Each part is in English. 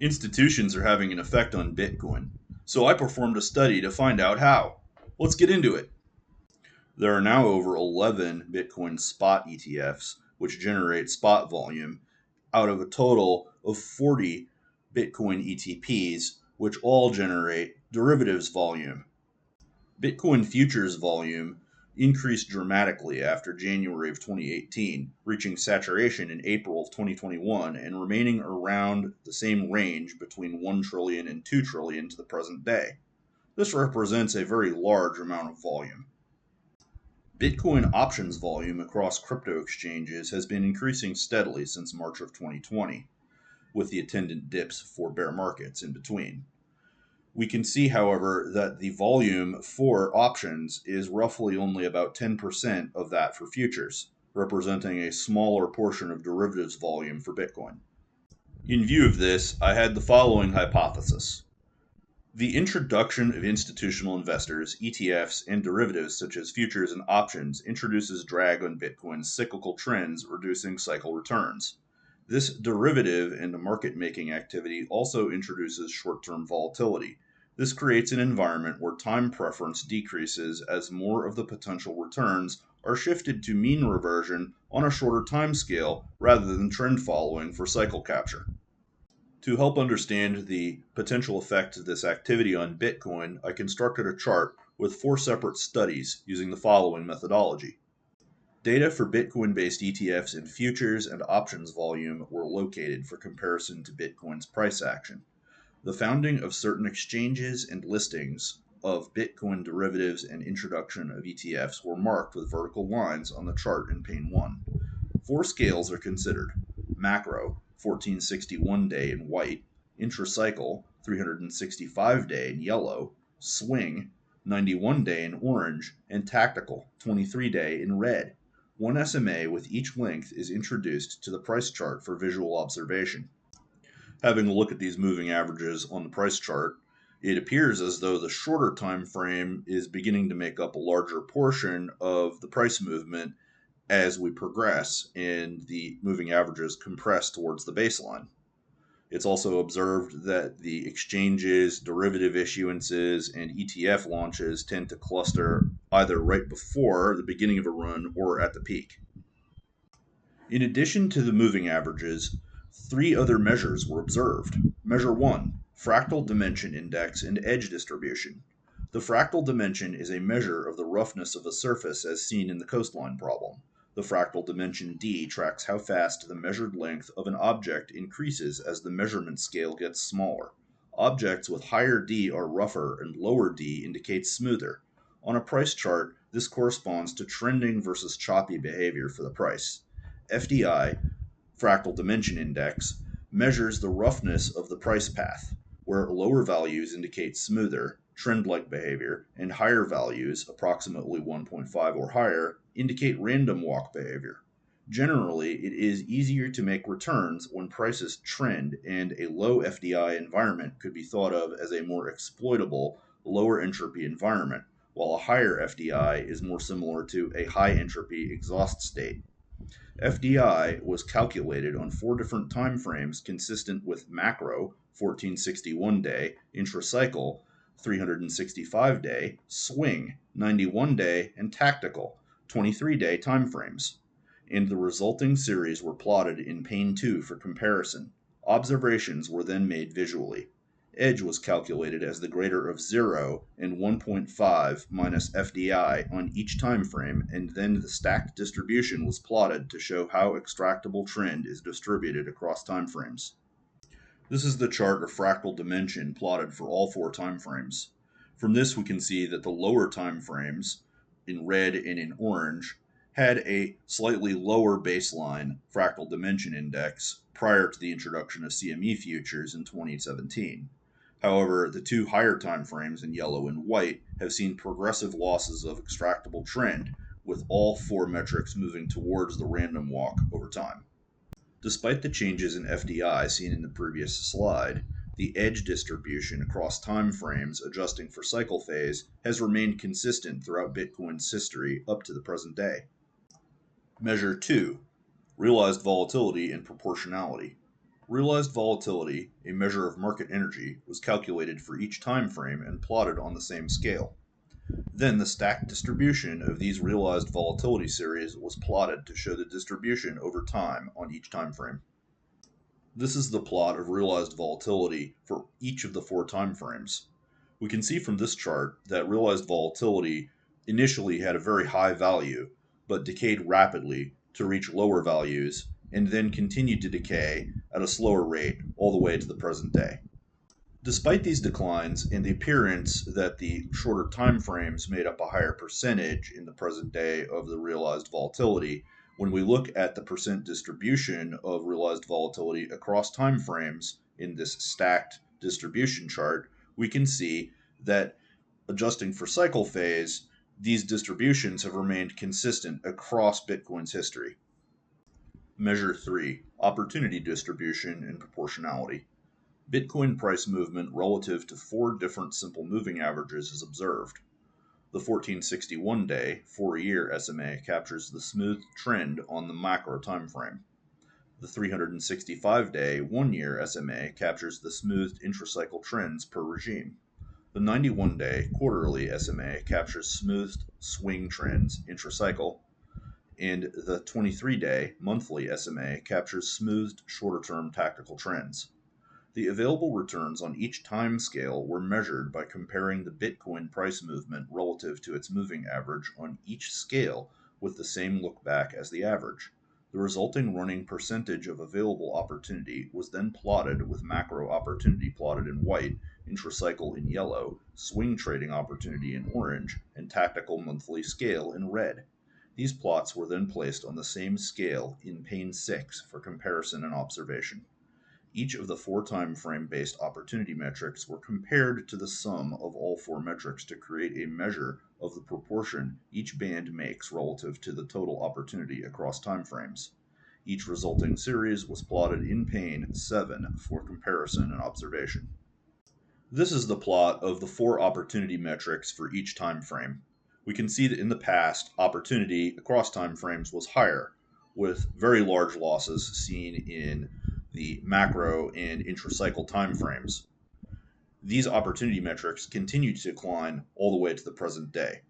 Institutions are having an effect on Bitcoin, so I performed a study to find out how. Let's get into it. There are now over 11 Bitcoin spot ETFs, which generate spot volume, out of a total of 40 Bitcoin ETPs, which all generate derivatives volume. Bitcoin futures volume increased dramatically after January of 2018, reaching saturation in April of 2021 and remaining around the same range between 1 trillion and 2 trillion to the present day. This represents a very large amount of volume. Bitcoin options volume across crypto exchanges has been increasing steadily since March of 2020, with the attendant dips for bear markets in between. We can see, however, that the volume for options is roughly only about 10% of that for futures, representing a smaller portion of derivatives volume for Bitcoin. In view of this, I had the following hypothesis. The introduction of institutional investors, ETFs, and derivatives such as futures and options introduces drag on Bitcoin's cyclical trends, reducing cycle returns. This derivative and market making activity also introduces short term volatility. This creates an environment where time preference decreases as more of the potential returns are shifted to mean reversion on a shorter time scale rather than trend following for cycle capture. To help understand the potential effect of this activity on Bitcoin, I constructed a chart with 4 separate studies using the following methodology. Data for Bitcoin-based ETFs and futures and options volume were located for comparison to Bitcoin's price action. The founding of certain exchanges and listings of Bitcoin derivatives and introduction of ETFs were marked with vertical lines on the chart in pane 1. 4 scales are considered: macro, 1461-day in white; intracycle, 365-day in yellow; swing, 91-day in orange; and tactical, 23-day in red. One SMA with each length is introduced to the price chart for visual observation. Having a look at these moving averages on the price chart, it appears as though the shorter time frame is beginning to make up a larger portion of the price movement as we progress and the moving averages compress towards the baseline. It's also observed that the exchanges, derivative issuances, and ETF launches tend to cluster either right before the beginning of a run or at the peak. In addition to the moving averages, 3 other measures were observed. Measure 1, fractal dimension index and edge distribution. The fractal dimension is a measure of the roughness of a surface as seen in the coastline problem. The fractal dimension D tracks how fast the measured length of an object increases as the measurement scale gets smaller. Objects with higher D are rougher and lower D indicates smoother. On a price chart, this corresponds to trending versus choppy behavior for the price. FDI, fractal dimension index, measures the roughness of the price path, where lower values indicate smoother, trend-like behavior, and higher values, approximately 1.5 or higher, indicate random walk behavior. Generally, it is easier to make returns when prices trend, and a low FDI environment could be thought of as a more exploitable, lower entropy environment, while a higher FDI is more similar to a high entropy exhaust state. FDI was calculated on 4 different time frames consistent with macro, 1461-day, intracycle, 365-day, swing, 91-day, and tactical, 23-day time frames. And the resulting series were plotted in pane 2 for comparison. Observations were then made visually. Edge was calculated as the greater of 0 and 1.5 minus FDI on each time frame, and then the stacked distribution was plotted to show how extractable trend is distributed across time frames. This is the chart of fractal dimension plotted for all 4 time frames. From this we can see that the lower time frames, in red and in orange, had a slightly lower baseline fractal dimension index prior to the introduction of CME futures in 2017. However, the 2 higher time frames in yellow and white have seen progressive losses of extractable trend, with all 4 metrics moving towards the random walk over time. Despite the changes in FDI seen in the previous slide, the edge distribution across time frames adjusting for cycle phase has remained consistent throughout Bitcoin's history up to the present day. Measure 2, realized volatility and proportionality. Realized volatility, a measure of market energy, was calculated for each time frame and plotted on the same scale. Then the stacked distribution of these realized volatility series was plotted to show the distribution over time on each time frame. This is the plot of realized volatility for each of the four time frames. We can see from this chart that realized volatility initially had a very high value, but decayed rapidly to reach lower values, and then continued to decay at a slower rate all the way to the present day. Despite these declines and the appearance that the shorter time frames made up a higher percentage in the present day of the realized volatility, when we look at the percent distribution of realized volatility across time frames in this stacked distribution chart, we can see that adjusting for cycle phase, these distributions have remained consistent across Bitcoin's history. Measure 3, Opportunity Distribution and Proportionality. Bitcoin price movement relative to four different simple moving averages is observed. The 1461-day 4-year SMA captures the smooth trend on the macro time frame. The 365-day 1-year SMA captures the smoothed intracycle trends per regime. The 91-day quarterly SMA captures smoothed swing trends intracycle, and the 23-day monthly SMA captures smoothed shorter-term tactical trends. The available returns on each time scale were measured by comparing the Bitcoin price movement relative to its moving average on each scale with the same look back as the average. The resulting running percentage of available opportunity was then plotted with macro opportunity plotted in white, intracycle in yellow, swing trading opportunity in orange, and tactical monthly scale in red. These plots were then placed on the same scale in pane 6 for comparison and observation. Each of the four time frame based opportunity metrics were compared to the sum of all four metrics to create a measure of the proportion each band makes relative to the total opportunity across time frames. Each resulting series was plotted in pane 7 for comparison and observation. This is the plot of the four opportunity metrics for each time frame. We can see that in the past, opportunity across time frames was higher, with very large losses seen in the macro and intracycle time frames. These opportunity metrics continue to decline all the way to the present day.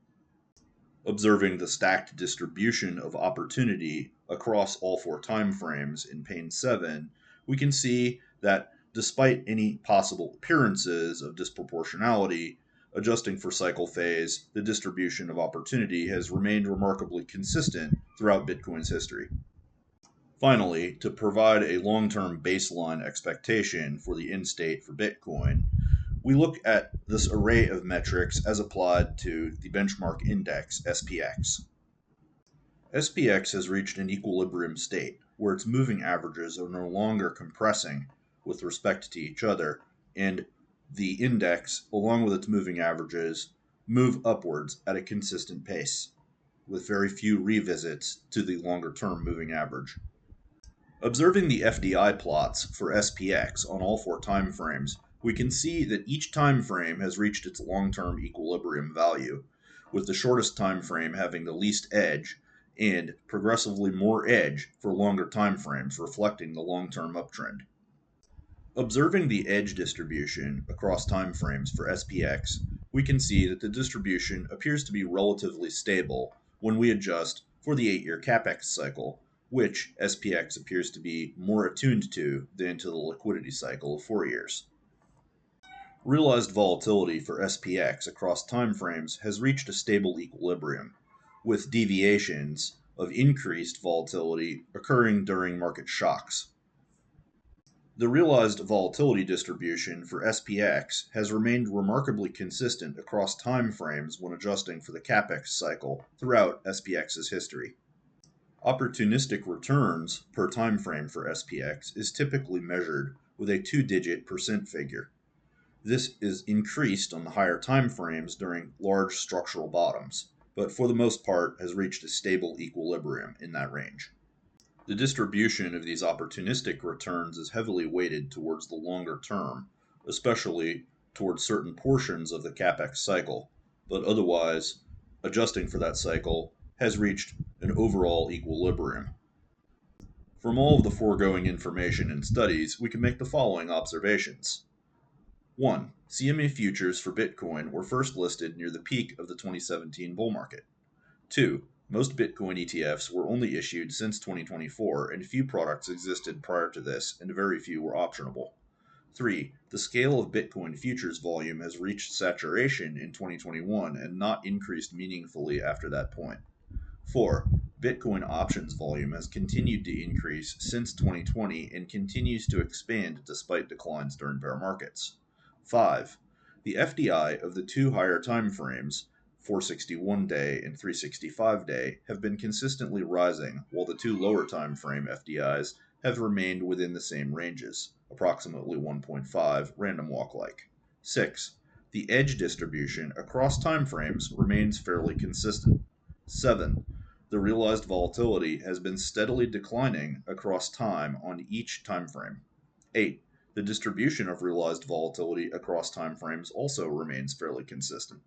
Observing the stacked distribution of opportunity across all four time frames in pane 7, we can see that despite any possible appearances of disproportionality, adjusting for cycle phase, the distribution of opportunity has remained remarkably consistent throughout Bitcoin's history. Finally, to provide a long-term baseline expectation for the end state for Bitcoin, we look at this array of metrics as applied to the benchmark index, SPX. SPX has reached an equilibrium state where its moving averages are no longer compressing with respect to each other, and the index, along with its moving averages, move upwards at a consistent pace, with very few revisits to the longer-term moving average. Observing the FDI plots for SPX on all four time frames, we can see that each time frame has reached its long-term equilibrium value, with the shortest time frame having the least edge and progressively more edge for longer time frames, reflecting the long-term uptrend. Observing the edge distribution across time frames for SPX, we can see that the distribution appears to be relatively stable when we adjust for the 8-year capex cycle, which SPX appears to be more attuned to than to the liquidity cycle of 4 years. Realized volatility for SPX across time frames has reached a stable equilibrium, with deviations of increased volatility occurring during market shocks. The realized volatility distribution for SPX has remained remarkably consistent across time frames when adjusting for the capex cycle throughout SPX's history. Opportunistic returns per time frame for SPX is typically measured with a 2-digit percent figure. This is increased on the higher time frames during large structural bottoms, but for the most part has reached a stable equilibrium in that range. The distribution of these opportunistic returns is heavily weighted towards the longer term, especially towards certain portions of the capex cycle, but otherwise, adjusting for that cycle, has reached an overall equilibrium. From all of the foregoing information and studies, we can make the following observations. 1. CME futures for Bitcoin were first listed near the peak of the 2017 bull market. 2. Most Bitcoin ETFs were only issued since 2024, and few products existed prior to this, and very few were optionable. 3. The scale of Bitcoin futures volume has reached saturation in 2021 and not increased meaningfully after that point. 4. Bitcoin options volume has continued to increase since 2020 and continues to expand despite declines during bear markets. 5. The FDI of the two higher time frames, 461-day and 365-day, have been consistently rising, while the two lower time frame FDIs have remained within the same ranges, approximately 1.5 random walk-like. 6. The edge distribution across time frames remains fairly consistent. 7. The realized volatility has been steadily declining across time on each time frame. 8. The distribution of realized volatility across time frames also remains fairly consistent.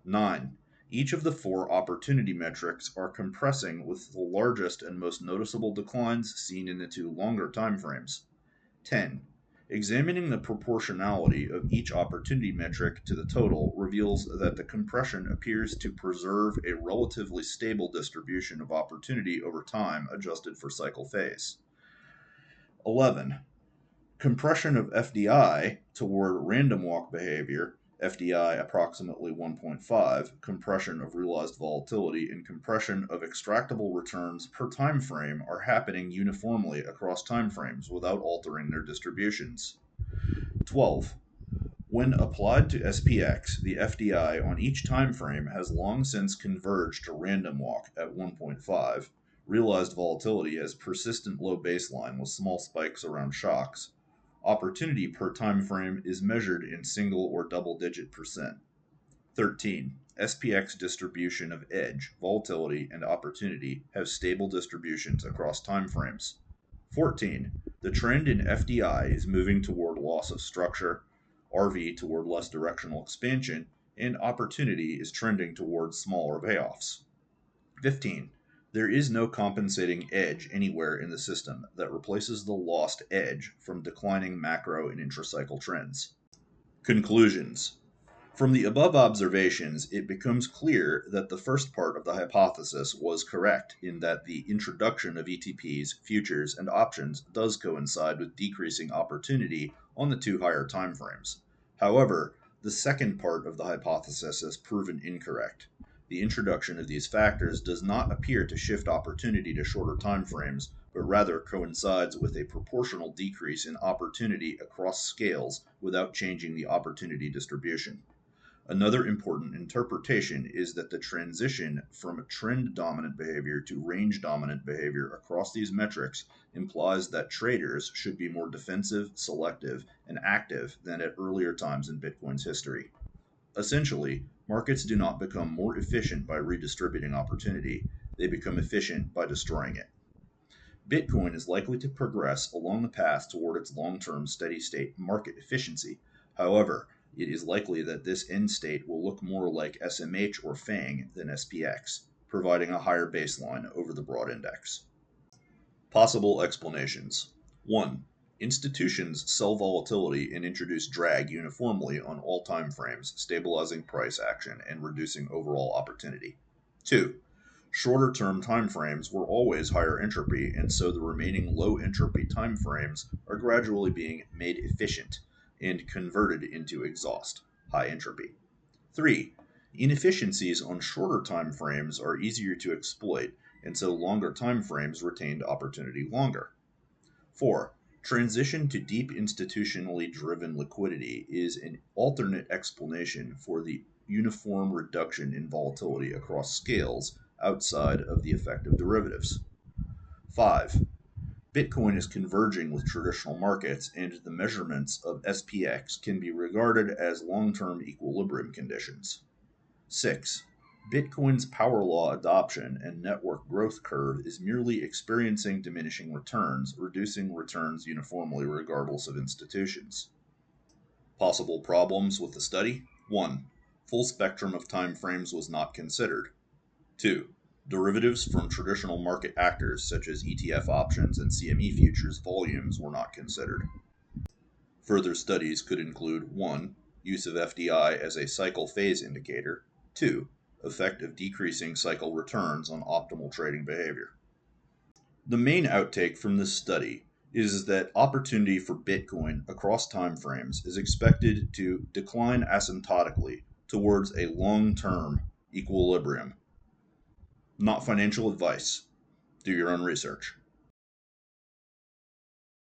9. Each of the four opportunity metrics are compressing, with the largest and most noticeable declines seen in the two longer time frames. 10. Examining the proportionality of each opportunity metric to the total reveals that the compression appears to preserve a relatively stable distribution of opportunity over time adjusted for cycle phase. 11. Compression of FDI toward random walk behavior, FDI approximately 1.5, compression of realized volatility, and compression of extractable returns per time frame are happening uniformly across time frames without altering their distributions. 12. When applied to SPX, the FDI on each time frame has long since converged to random walk at 1.5. Realized volatility has persistent low baseline with small spikes around shocks. Opportunity per time frame is measured in single or double-digit percent. 13. SPX distribution of edge, volatility, and opportunity have stable distributions across time frames. 14. The trend in FDI is moving toward loss of structure, RV toward less directional expansion, and opportunity is trending toward smaller payoffs. 15. There is no compensating edge anywhere in the system that replaces the lost edge from declining macro and intracycle trends. Conclusions. From the above observations, it becomes clear that the first part of the hypothesis was correct in that the introduction of ETPs, futures, and options does coincide with decreasing opportunity on the two higher time frames. However, the second part of the hypothesis has proven incorrect. The introduction of these factors does not appear to shift opportunity to shorter time frames, but rather coincides with a proportional decrease in opportunity across scales without changing the opportunity distribution. Another important interpretation is that the transition from trend-dominant behavior to range-dominant behavior across these metrics implies that traders should be more defensive, selective, and active than at earlier times in Bitcoin's history. Essentially, markets do not become more efficient by redistributing opportunity, they become efficient by destroying it. Bitcoin is likely to progress along the path toward its long-term steady-state market efficiency. However, it is likely that this end state will look more like SMH or FANG than SPX, providing a higher baseline over the broad index. Possible explanations. 1. Institutions sell volatility and introduce drag uniformly on all time frames, stabilizing price action and reducing overall opportunity. 2. Shorter term time frames were always higher entropy, and so the remaining low entropy time frames are gradually being made efficient and converted into exhaust, high entropy. 3. Inefficiencies on shorter time frames are easier to exploit, and so longer time frames retained opportunity longer. 4. Transition to deep institutionally driven liquidity is an alternate explanation for the uniform reduction in volatility across scales outside of the effect of derivatives. 5. Bitcoin is converging with traditional markets, and the measurements of SPX can be regarded as long-term equilibrium conditions. 6. Bitcoin's power law adoption and network growth curve is merely experiencing diminishing returns, reducing returns uniformly regardless of institutions. Possible problems with the study. 1. Full spectrum of time frames was not considered. 2. Derivatives from traditional market actors such as ETF options and CME futures volumes were not considered. Further studies could include 1. Use of FDI as a cycle phase indicator, 2. Effect of decreasing cycle returns on optimal trading behavior. The main outtake from this study is that opportunity for Bitcoin across time frames is expected to decline asymptotically towards a long-term equilibrium. Not financial advice. Do your own research.